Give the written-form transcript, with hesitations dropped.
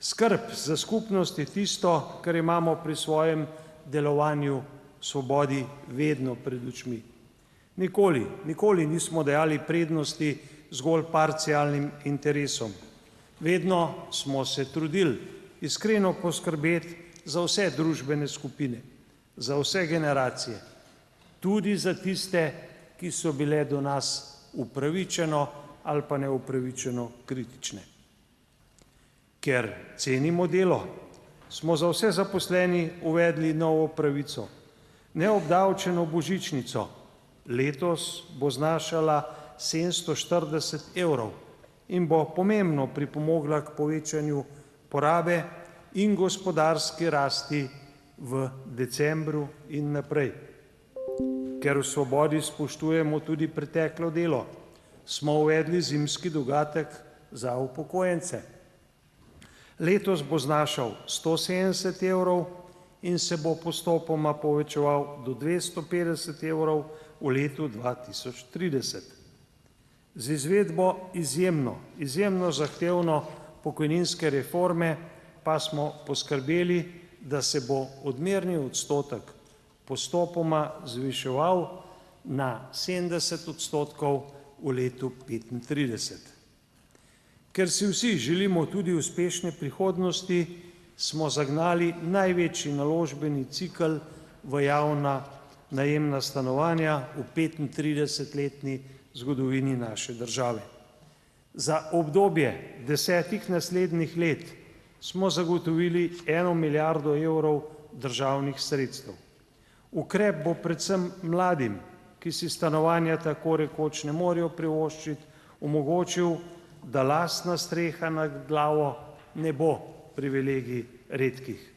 Skrb za skupnost je tisto, kar imamo pri svojem delovanju v Svobodi vedno pred očmi. Nikoli nismo dajali prednosti zgolj parcialnim interesom. Vedno smo se trudili iskreno poskrbeti za vse družbene skupine, za vse generacije, tudi za tiste, ki so bile do nas upravičeno ali pa neupravičeno kritične. Ker cenimo delo, smo za vse zaposleni uvedli novo pravico, neobdavčeno božičnico. Letos bo znašala 740 evrov in bo pomembno pripomogla k povečanju porabe in gospodarski rasti v decembru in naprej. Ker v Svobodi spoštujemo tudi preteklo delo, smo uvedli zimski dodatek za upokojence. Letos bo znašal 170 evrov in se bo postopoma povečeval do 250 evrov v letu 2030. Z izvedbo izjemno zahtevno pokojninske reforme pa smo poskrbeli, da se bo odmerni odstotek postopoma zviševal na 70 odstotkov v letu 2035. Ker si vsi želimo tudi uspešne prihodnosti, smo zagnali največji naložbeni cikel v javna najemna stanovanja v 35-letni zgodovini naše države. Za obdobje 10 naslednjih let smo zagotovili 1 milijardo evrov državnih sredstev. Ukrep bo predvsem mladim, ki si stanovanja tako rekoč ne morejo privoščiti, omogočil, da lastna streha nad glavo ne bo privilegij redkih.